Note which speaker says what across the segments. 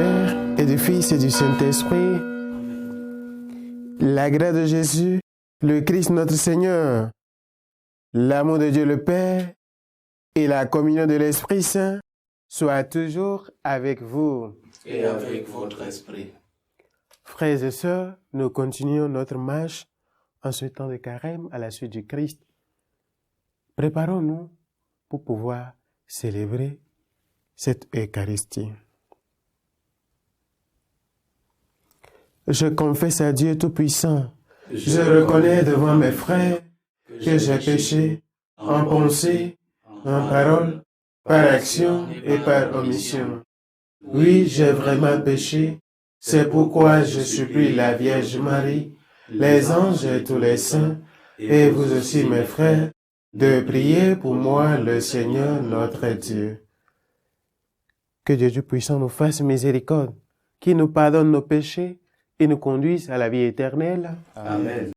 Speaker 1: Père et du Fils et du Saint-Esprit. La grâce de Jésus, le Christ notre Seigneur, l'amour de Dieu le Père et la communion de l'Esprit Saint soient toujours avec vous.
Speaker 2: Et avec votre esprit.
Speaker 1: Frères et sœurs, nous continuons notre marche en ce temps de carême à la suite du Christ. Préparons-nous pour pouvoir célébrer cette Eucharistie. Je confesse à Dieu Tout-Puissant, je reconnais devant mes frères que j'ai péché en pensée, en parole, par action et par omission. Oui, j'ai vraiment péché, c'est pourquoi je supplie la Vierge Marie, les anges et tous les saints, et vous aussi mes frères, de prier pour moi le Seigneur notre Dieu. Que Dieu Tout-Puissant nous fasse miséricorde, qu'il nous pardonne nos péchés et nous conduise à la vie éternelle.
Speaker 2: Amen.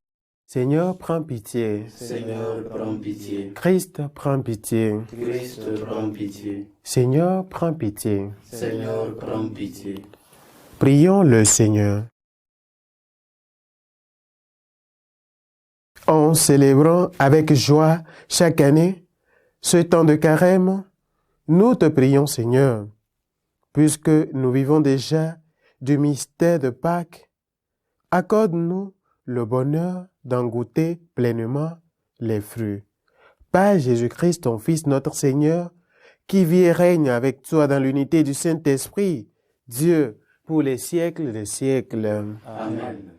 Speaker 1: Seigneur, prends pitié.
Speaker 2: Seigneur, prends pitié.
Speaker 1: Christ, prends pitié.
Speaker 2: Christ, prends pitié.
Speaker 1: Seigneur, prends pitié.
Speaker 2: Seigneur, prends pitié.
Speaker 1: Prions le Seigneur. En célébrant avec joie chaque année ce temps de carême, nous te prions, Seigneur, puisque nous vivons déjà du mystère de Pâques, accorde-nous le bonheur d'en goûter pleinement les fruits. Par Jésus-Christ, ton Fils, notre Seigneur, qui vit et règne avec toi dans l'unité du Saint-Esprit, Dieu, pour les siècles des siècles.
Speaker 2: Amen.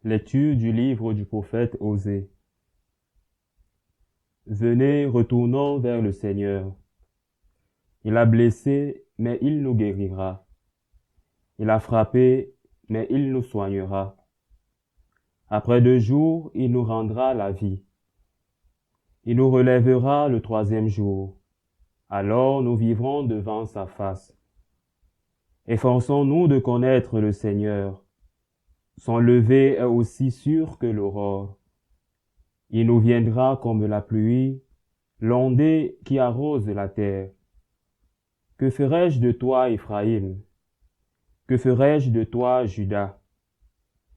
Speaker 3: Lecture du livre du prophète Osée. Venez, retournons vers le Seigneur. Il a blessé, mais il nous guérira. Il a frappé, mais il nous soignera. Après 2 jours, il nous rendra la vie. Il nous relèvera le 3e jour. Alors nous vivrons devant sa face. Efforçons-nous de connaître le Seigneur. Son lever est aussi sûr que l'aurore. Il nous viendra comme la pluie, l'ondée qui arrose la terre. Que ferai-je de toi, Éphraïm? Que ferai-je de toi, Juda?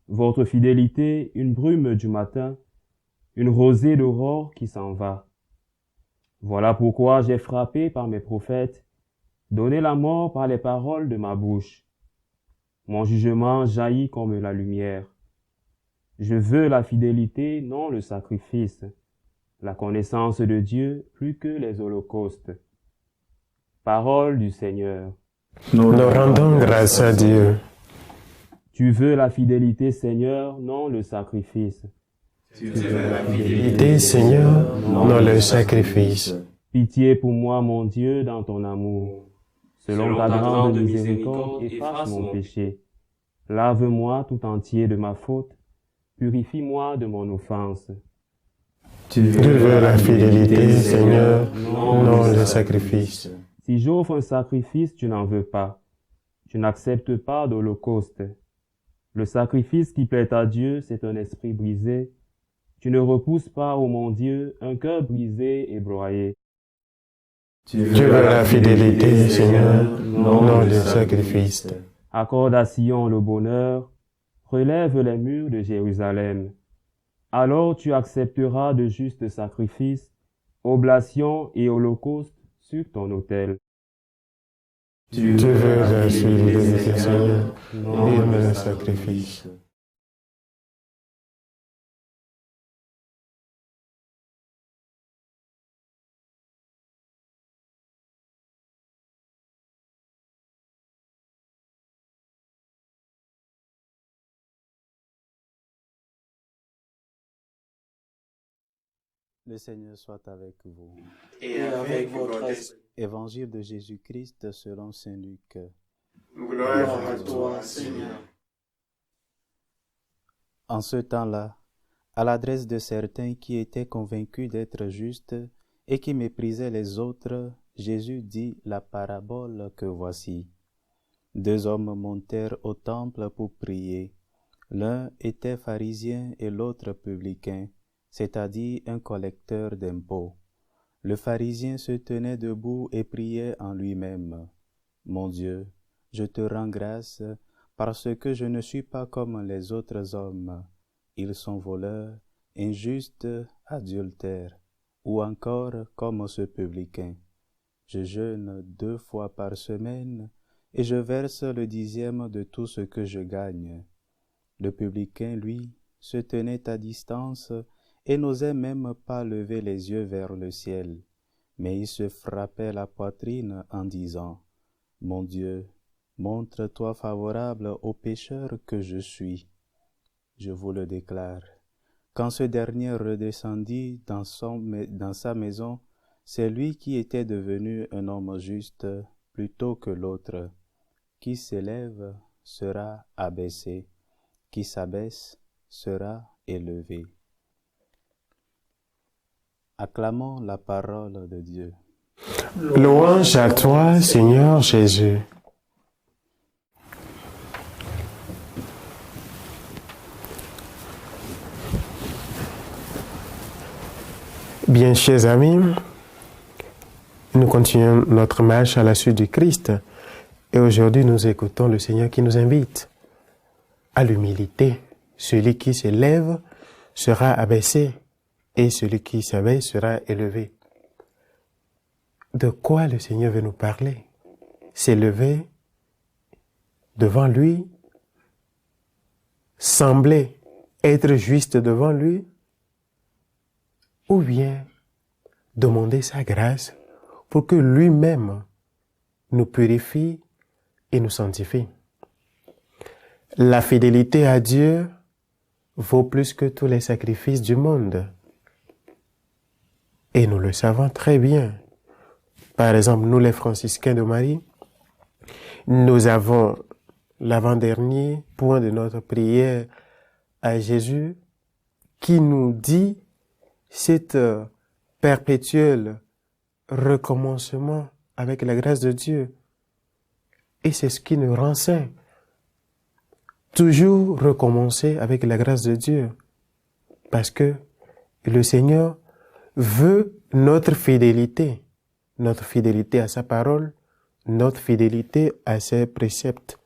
Speaker 3: Votre fidélité, une brume du matin, une rosée d'aurore qui s'en va. Voilà pourquoi j'ai frappé par mes prophètes, donné la mort par les paroles de ma bouche. Mon jugement jaillit comme la lumière. Je veux la fidélité, non le sacrifice, la connaissance de Dieu plus que les holocaustes. Parole du Seigneur.
Speaker 1: Nous rendons grâce à Dieu.
Speaker 3: Tu veux la fidélité, Seigneur, non le sacrifice.
Speaker 2: Tu veux la
Speaker 1: Fidélité, Seigneur, non le sacrifice.
Speaker 3: Pitié pour moi, mon Dieu, dans ton amour. Selon ta grande miséricorde, efface mon péché. Lave-moi tout entier de ma faute. Purifie-moi de mon offense.
Speaker 1: Tu veux la fidélité, Seigneur, non le sacrifice.
Speaker 3: Si j'offre un sacrifice, tu n'en veux pas. Tu n'acceptes pas d'holocauste. Le sacrifice qui plaît à Dieu, c'est un esprit brisé. Tu ne repousses pas, ô mon Dieu, un cœur brisé et broyé.
Speaker 1: Tu veux la fidélité, Seigneur, non le sacrifice.
Speaker 3: Accorde à Sion le bonheur, relève les murs de Jérusalem. Alors tu accepteras de justes sacrifices, oblations et holocaustes sur ton autel.
Speaker 1: Tu veux la fidélité, Seigneur, non le sacrifice.
Speaker 4: Le Seigneur soit avec vous.
Speaker 2: Et avec votre esprit.
Speaker 4: Évangile de Jésus-Christ selon saint Luc.
Speaker 2: Gloire à toi, Seigneur.
Speaker 4: En ce temps-là, à l'adresse de certains qui étaient convaincus d'être justes et qui méprisait les autres, Jésus dit la parabole que voici. 2 hommes montèrent au temple pour prier. L'un était pharisien et l'autre publicain, c'est-à-dire un collecteur d'impôts. Le pharisien se tenait debout et priait en lui-même. « Mon Dieu, je te rends grâce parce que je ne suis pas comme les autres hommes. Ils sont voleurs, injustes, adultères, ou encore comme ce publicain. Je jeûne 2 fois par semaine et je verse le 10e de tout ce que je gagne. » Le publicain, lui, se tenait à distance et n'osait même pas lever les yeux vers le ciel, mais il se frappait la poitrine en disant « Mon Dieu, montre-toi favorable au pécheur que je suis. » Je vous le déclare, quand ce dernier redescendit dans sa maison, c'est lui qui était devenu un homme juste plutôt que l'autre. Qui s'élève sera abaissé, qui s'abaisse sera élevé. Acclamons la parole de Dieu.
Speaker 1: Louange à toi, Seigneur Jésus. Bien, chers amis, nous continuons notre marche à la suite du Christ et aujourd'hui nous écoutons le Seigneur qui nous invite à l'humilité. Celui qui s'élève sera abaissé et celui qui s'abaisse sera élevé. De quoi le Seigneur veut nous parler? S'élever devant lui, sembler être juste devant lui, ou bien demander sa grâce pour que lui-même nous purifie et nous sanctifie. La fidélité à Dieu vaut plus que tous les sacrifices du monde. Et nous le savons très bien. Par exemple, nous les franciscains de Marie, nous avons l'avant-dernier point de notre prière à Jésus qui nous dit cet perpétuel recommencement avec la grâce de Dieu. Et c'est ce qui nous rend saints. Toujours recommencer avec la grâce de Dieu. Parce que le Seigneur veut notre fidélité à sa parole, notre fidélité à ses préceptes.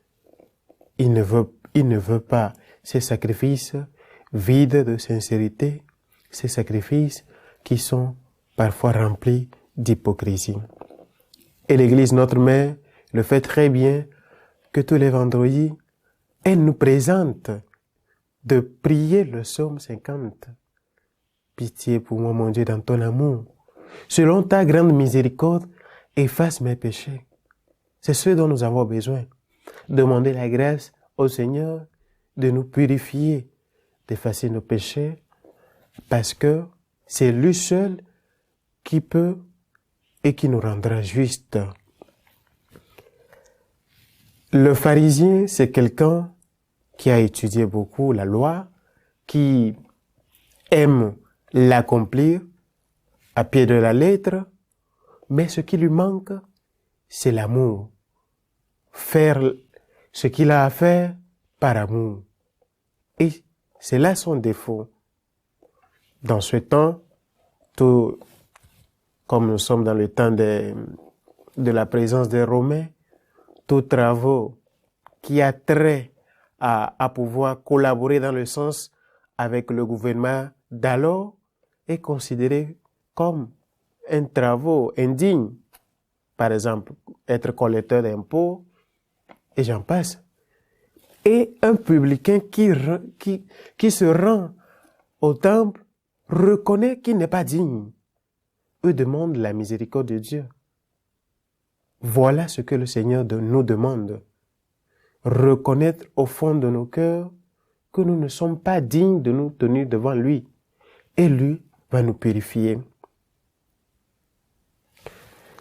Speaker 1: Il ne veut pas ces sacrifices vides de sincérité, ces sacrifices qui sont parfois remplis d'hypocrisie. Et l'Église, notre mère, le fait très bien que tous les vendredis, elle nous présente de prier le psaume 50. Pitié pour moi, mon Dieu, dans ton amour. Selon ta grande miséricorde, efface mes péchés. C'est ce dont nous avons besoin. Demander la grâce au Seigneur de nous purifier, d'effacer nos péchés, parce que c'est lui seul qui peut et qui nous rendra justes. Le pharisien, c'est quelqu'un qui a étudié beaucoup la loi, qui aime l'accomplir à pied de la lettre, mais ce qui lui manque, c'est l'amour. Faire ce qu'il a à faire par amour. Et c'est là son défaut. Dans ce temps, tout, comme nous sommes dans le temps de la présence des Romains, tous travaux qui a trait à pouvoir collaborer dans le sens avec le gouvernement d'alors est considéré comme un travail indigne. Par exemple, être collecteur d'impôts, et j'en passe. Et un publicain qui se rend au temple reconnaît qu'il n'est pas digne. Eux demandent la miséricorde de Dieu. Voilà ce que le Seigneur nous demande. Reconnaître au fond de nos cœurs que nous ne sommes pas dignes de nous tenir devant lui. Et lui va nous purifier.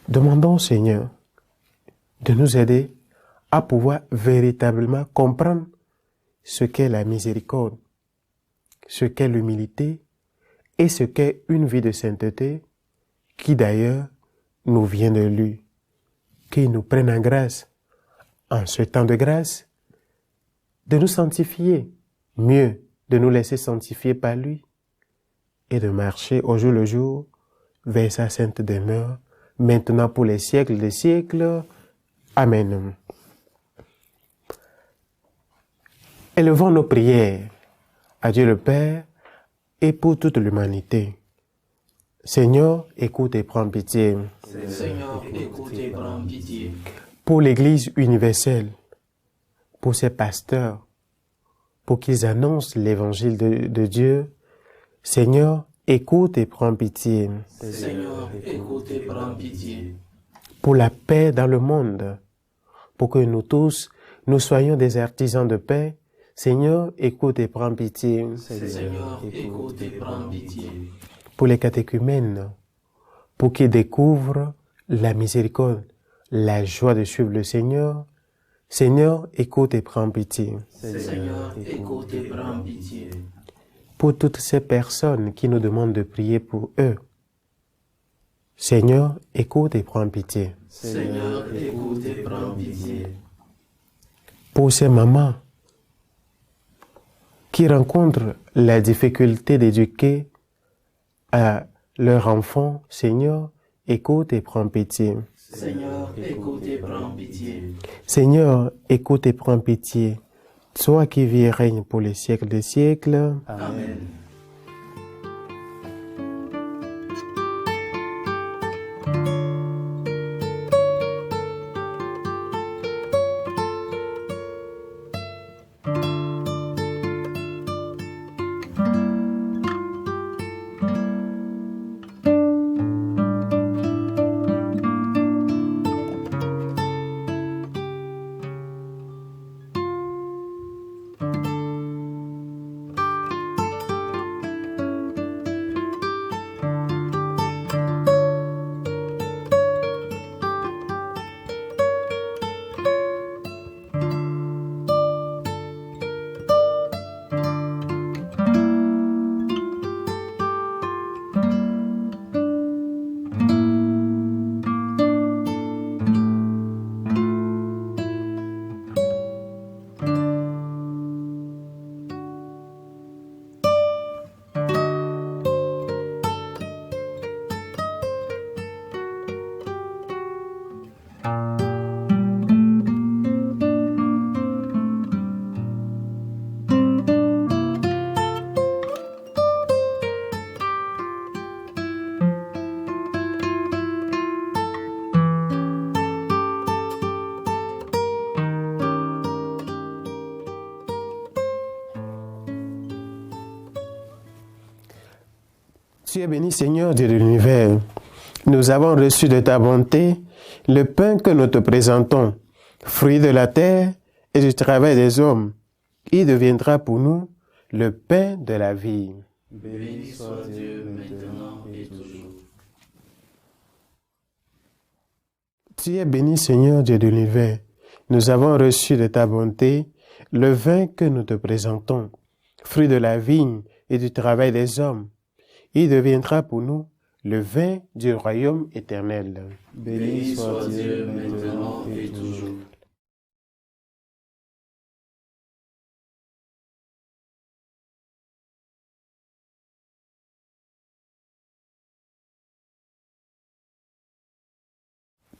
Speaker 1: Demandons au Seigneur de nous aider à pouvoir véritablement comprendre ce qu'est la miséricorde, ce qu'est l'humilité et ce qu'est une vie de sainteté qui d'ailleurs nous vient de lui, qu'il nous prenne en grâce, en ce temps de grâce, de nous sanctifier, mieux de nous laisser sanctifier par lui et de marcher au jour le jour vers sa sainte demeure, maintenant pour les siècles des siècles. Amen. Élevons nos prières à Dieu le Père et pour toute l'humanité. Seigneur, écoute et prends pitié.
Speaker 2: Seigneur, écoute et prends pitié.
Speaker 1: Pour l'Église universelle, pour ses pasteurs, pour qu'ils annoncent l'évangile de Dieu, Seigneur, écoute et prends pitié.
Speaker 2: Seigneur, écoute et prends pitié.
Speaker 1: Pour la paix dans le monde, pour que nous tous, nous soyons des artisans de paix, Seigneur, écoute et prends pitié.
Speaker 2: Seigneur, écoute et prends pitié.
Speaker 1: Pour les catéchumènes, pour qu'ils découvrent la miséricorde, la joie de suivre le Seigneur, Seigneur, écoute et prends pitié.
Speaker 2: Seigneur, écoute et prends pitié.
Speaker 1: Pour toutes ces personnes qui nous demandent de prier pour eux, Seigneur, écoute et prends pitié.
Speaker 2: Seigneur, écoute et prends pitié.
Speaker 1: Pour ces mamans qui rencontrent la difficulté d'éduquer à leur enfant, Seigneur, écoute et prends pitié.
Speaker 2: Seigneur, écoute et prends pitié.
Speaker 1: Seigneur, écoute et prends pitié. Toi qui vis et règnes pour les siècles des siècles.
Speaker 2: Amen.
Speaker 1: Tu es béni, Seigneur Dieu de l'univers. Nous avons reçu de ta bonté le pain que nous te présentons, fruit de la terre et du travail des hommes. Il deviendra pour nous le pain de la vie.
Speaker 2: Béni soit Dieu maintenant et toujours.
Speaker 1: Tu es béni, Seigneur Dieu de l'univers. Nous avons reçu de ta bonté le vin que nous te présentons, fruit de la vigne et du travail des hommes. Il deviendra pour nous le vin du royaume éternel.
Speaker 2: Béni soit Dieu maintenant et toujours.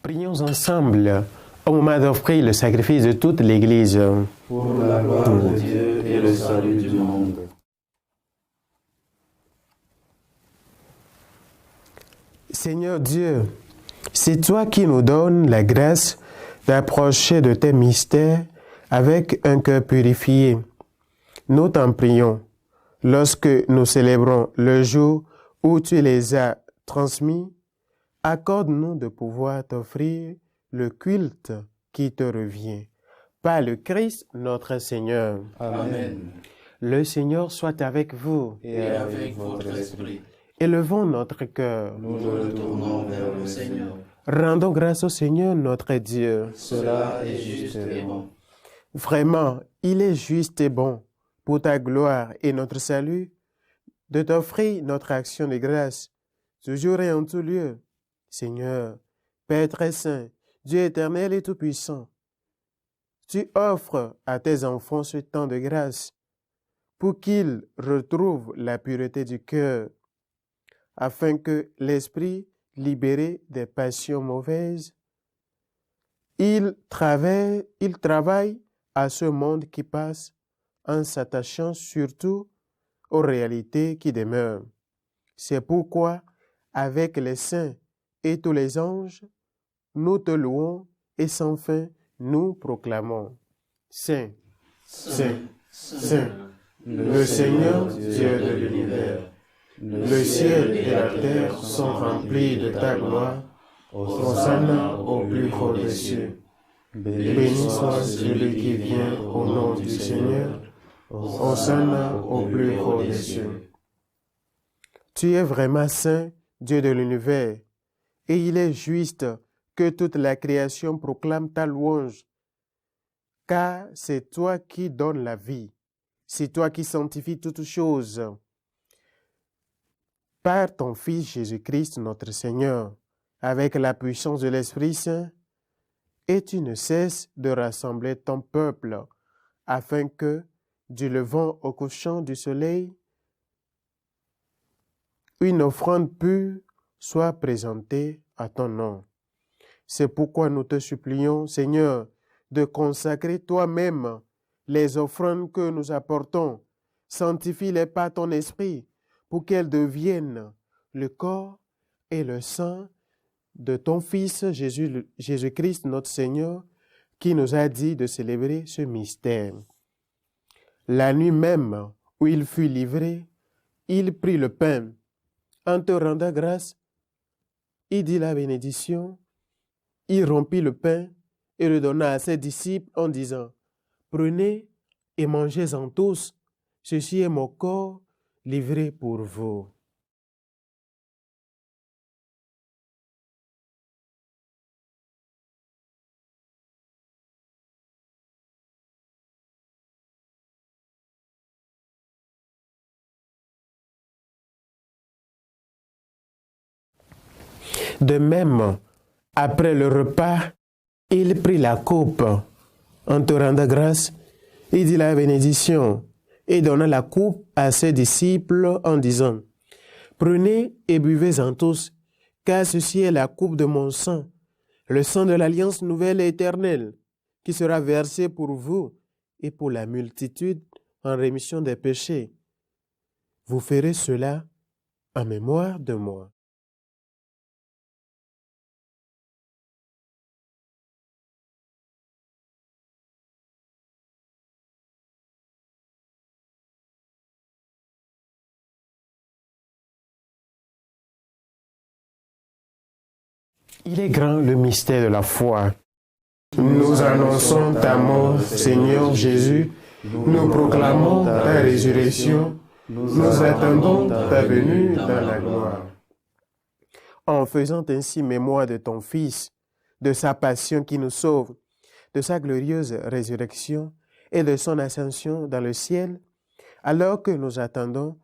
Speaker 1: Prions ensemble au moment d'offrir le sacrifice de toute l'Église.
Speaker 2: Pour la gloire de Dieu et le salut du monde.
Speaker 1: Seigneur Dieu, c'est toi qui nous donnes la grâce d'approcher de tes mystères avec un cœur purifié. Nous t'en prions, lorsque nous célébrons le jour où tu les as transmis, accorde-nous de pouvoir t'offrir le culte qui te revient. Par le Christ notre Seigneur.
Speaker 2: Amen.
Speaker 1: Le Seigneur soit avec vous.
Speaker 2: Et avec votre esprit.
Speaker 1: Élevons notre cœur.
Speaker 2: Nous le retournons vers le Seigneur.
Speaker 1: Rendons grâce au Seigneur notre Dieu.
Speaker 2: Cela est juste et bon.
Speaker 1: Vraiment, il est juste et bon, pour ta gloire et notre salut, de t'offrir notre action de grâce, toujours et en tout lieu, Seigneur, Père très saint, Dieu éternel et tout-puissant, tu offres à tes enfants ce temps de grâce pour qu'ils retrouvent la pureté du cœur, afin que l'esprit, libéré des passions mauvaises, il travaille à ce monde qui passe en s'attachant surtout aux réalités qui demeurent. C'est pourquoi, avec les saints et tous les anges, nous te louons et sans fin nous proclamons. Saint, Saint, Saint, le Seigneur Dieu de l'univers, le ciel et la terre sont remplis de ta gloire. Hosanna au plus haut des cieux. Béni soit celui qui vient au nom du Seigneur. Hosanna au plus haut des cieux. Tu es vraiment saint, Dieu de l'univers, et il est juste que toute la création proclame ta louange, car c'est toi qui donnes la vie, c'est toi qui sanctifies toutes choses. Par ton Fils Jésus-Christ, notre Seigneur, avec la puissance de l'Esprit Saint, et tu ne cesses de rassembler ton peuple, afin que, du levant au couchant du soleil, une offrande pure soit présentée à ton nom. C'est pourquoi nous te supplions, Seigneur, de consacrer toi-même les offrandes que nous apportons. Sanctifie-les par ton esprit, pour qu'elles deviennent le corps et le sang de ton Fils Jésus-Christ, notre Seigneur, qui nous a dit de célébrer ce mystère. La nuit même où il fut livré, il prit le pain. En te rendant grâce, il dit la bénédiction, il rompit le pain et le donna à ses disciples en disant, « Prenez et mangez-en tous, ceci est mon corps livré pour vous. » De même, après le repas, il prit la coupe. En te rendant grâce, il dit la bénédiction et donna la coupe à ses disciples en disant, « Prenez et buvez-en tous, car ceci est la coupe de mon sang, le sang de l'alliance nouvelle et éternelle, qui sera versé pour vous et pour la multitude en rémission des péchés. Vous ferez cela en mémoire de moi. » Il est grand le mystère de la foi. Nous annonçons ta mort, Seigneur Jésus. Nous proclamons ta résurrection. Nous attendons ta venue dans la gloire. En faisant ainsi mémoire de ton Fils, de sa passion qui nous sauve, de sa glorieuse résurrection et de son ascension dans le ciel, alors que nous attendons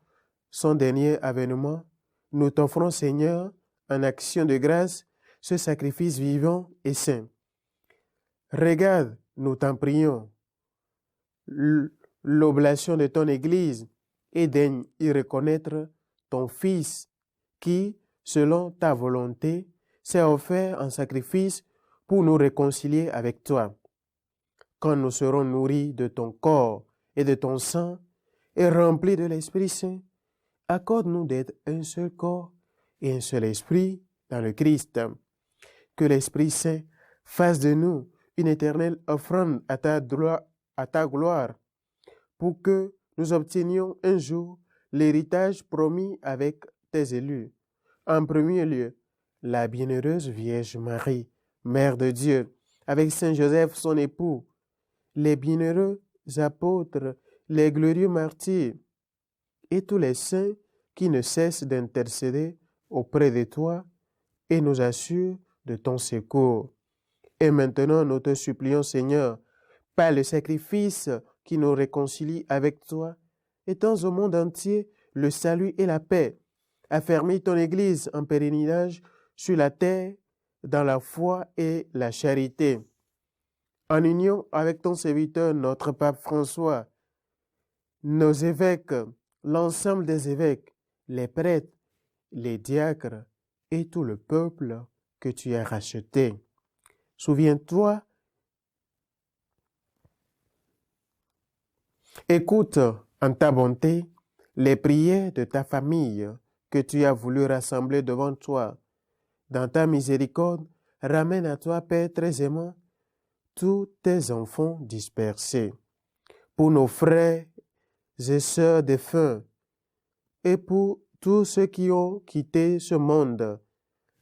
Speaker 1: son dernier avènement, nous t'offrons, Seigneur, en action de grâce, ce sacrifice vivant et saint. Regarde, nous t'en prions, l'oblation de ton Église et daigne y reconnaître ton Fils qui, selon ta volonté, s'est offert en sacrifice pour nous réconcilier avec toi. Quand nous serons nourris de ton corps et de ton sang et remplis de l'Esprit Saint, accorde-nous d'être un seul corps et un seul esprit dans le Christ. Que l'Esprit Saint fasse de nous une éternelle offrande à ta gloire, pour que nous obtenions un jour l'héritage promis avec tes élus. En premier lieu, la bienheureuse Vierge Marie, Mère de Dieu, avec Saint Joseph son époux, les bienheureux apôtres, les glorieux martyrs, et tous les saints qui ne cessent d'intercéder auprès de toi et nous assurent de ton secours. Et maintenant, nous te supplions, Seigneur, par le sacrifice qui nous réconcilie avec toi, étends au monde entier le salut et la paix. Affermis ton Église en pèlerinage sur la terre dans la foi et la charité. En union avec ton serviteur, notre pape François, nos évêques, l'ensemble des évêques, les prêtres, les diacres et tout le peuple que tu as racheté. Souviens-toi, écoute en ta bonté les prières de ta famille que tu as voulu rassembler devant toi. Dans ta miséricorde, ramène à toi, Père très aimant, tous tes enfants dispersés. Pour nos frères et sœurs défunts, et pour tous ceux qui ont quitté ce monde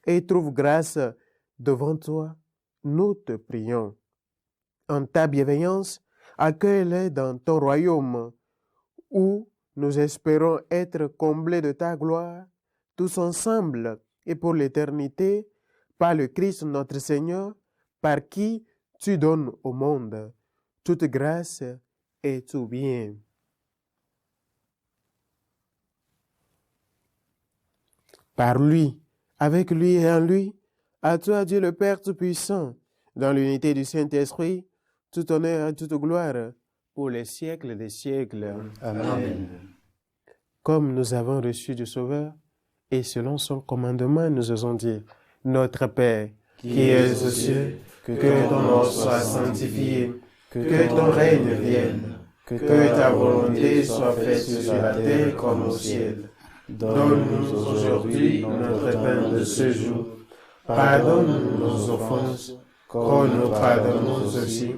Speaker 1: et trouvent grâce devant toi, nous te prions. En ta bienveillance, accueille-les dans ton royaume, où nous espérons être comblés de ta gloire, tous ensemble et pour l'éternité, par le Christ notre Seigneur, par qui tu donnes au monde toute grâce et tout bien. Par lui, avec lui et en lui, à toi Dieu le Père Tout-Puissant, dans l'unité du Saint-Esprit, tout honneur et toute gloire, pour les siècles des siècles.
Speaker 2: Amen.
Speaker 1: Comme nous avons reçu du Sauveur, et selon son commandement, nous osons dire, Notre Père,
Speaker 2: qui es aux cieux, que ton nom soit sanctifié, que ton règne vienne, que ta volonté soit faite sur la terre comme au ciel. Donne-nous aujourd'hui notre pain de ce jour. Pardonne-nous nos offenses, comme nous pardonnons aussi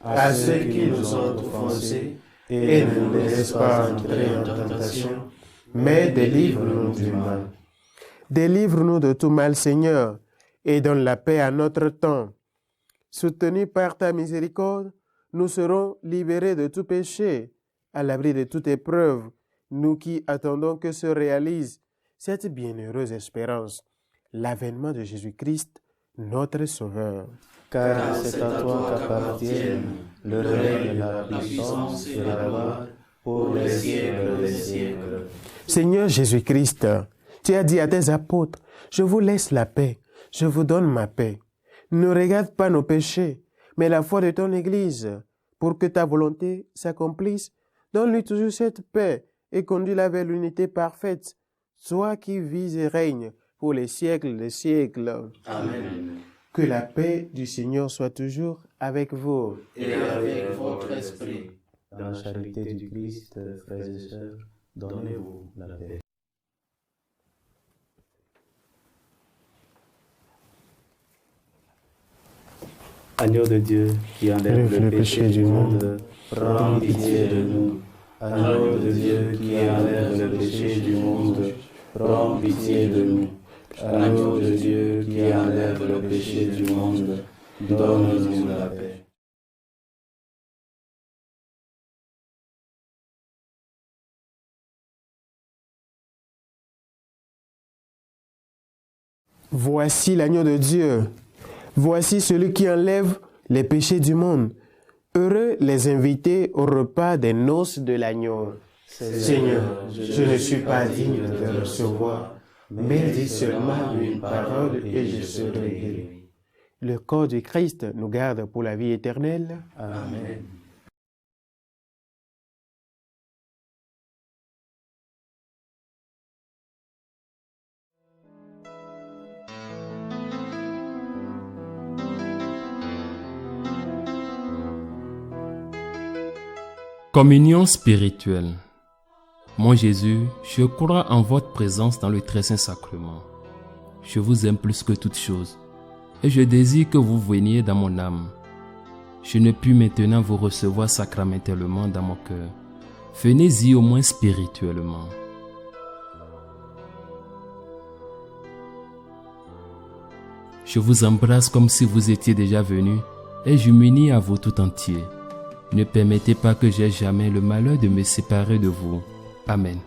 Speaker 2: à ceux qui nous ont offensés, et ne nous laisse pas entrer en tentation, mais délivre-nous du mal.
Speaker 1: Délivre-nous de tout mal, Seigneur, et donne la paix à notre temps. Soutenus par ta miséricorde, nous serons libérés de tout péché, à l'abri de toute épreuve, nous qui attendons que se réalise cette bienheureuse espérance, l'avènement de Jésus-Christ, notre Sauveur.
Speaker 4: Car c'est à toi qu'appartiennent le règne, la puissance et la gloire pour les siècles des siècles.
Speaker 1: Seigneur Jésus-Christ, tu as dit à tes apôtres, je vous laisse la paix, je vous donne ma paix. Ne regarde pas nos péchés, mais la foi de ton Église, pour que ta volonté s'accomplisse. Donne-lui toujours cette paix et conduis-la vers l'unité parfaite, toi qui vis et règnes pour les siècles des siècles.
Speaker 2: Amen.
Speaker 1: Que la paix du Seigneur soit toujours avec vous.
Speaker 2: Et avec votre esprit.
Speaker 4: Dans la charité du Christ, frères et sœurs, donnez-vous la paix. Agneau de Dieu qui enlève le péché du monde, prends pitié de nous. Agneau de Dieu qui enlève le péché du monde, prends pitié de nous. Agneau de Dieu qui enlève le péché du monde, donne-nous la paix.
Speaker 1: Voici l'agneau de Dieu. Voici celui qui enlève les péchés du monde. Heureux les invités au repas des noces de l'agneau. Seigneur, je ne suis pas digne de te recevoir, mais dis seulement une parole et je serai guéri. Le corps du Christ nous garde pour la vie éternelle.
Speaker 4: Amen.
Speaker 5: Communion spirituelle. Mon Jésus, je crois en votre présence dans le très saint sacrement. Je vous aime plus que toute chose, et je désire que vous veniez dans mon âme. Je ne puis maintenant vous recevoir sacramentellement dans mon cœur. Venez-y au moins spirituellement. Je vous embrasse comme si vous étiez déjà venu, et je m'unis à vous tout entier. Ne permettez pas que j'aie jamais le malheur de me séparer de vous. Amen.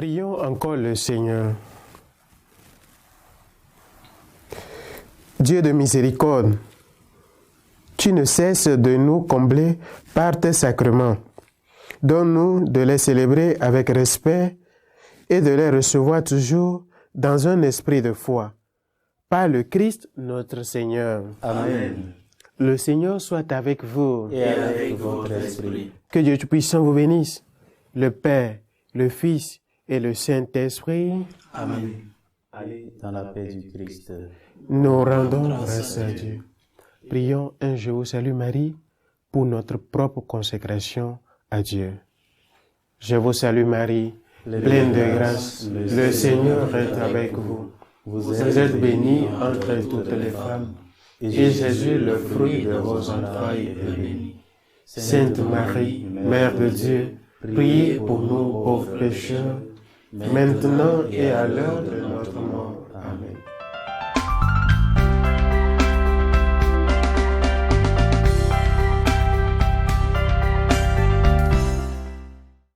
Speaker 1: Prions encore le Seigneur. Dieu de miséricorde, tu ne cesses de nous combler par tes sacrements. Donne-nous de les célébrer avec respect et de les recevoir toujours dans un esprit de foi. Par le Christ notre Seigneur.
Speaker 4: Amen.
Speaker 1: Le Seigneur soit avec vous.
Speaker 4: Et avec votre esprit.
Speaker 1: Que Dieu Tout-Puissant vous bénisse, le Père, le Fils et le Saint-Esprit.
Speaker 4: Amen. Allez dans la paix du Christ.
Speaker 1: Nous rendons grâce à Dieu. Prions un Je vous salue Marie pour notre propre consécration à Dieu. Je vous salue Marie, pleine de grâce, le Seigneur est avec vous. Vous êtes bénie entre toutes les femmes, et Jésus, le fruit de vos entrailles, est béni. Sainte Marie, Mère de Dieu, priez pour nous pauvres pécheurs, maintenant et à l'heure de notre mort. Amen.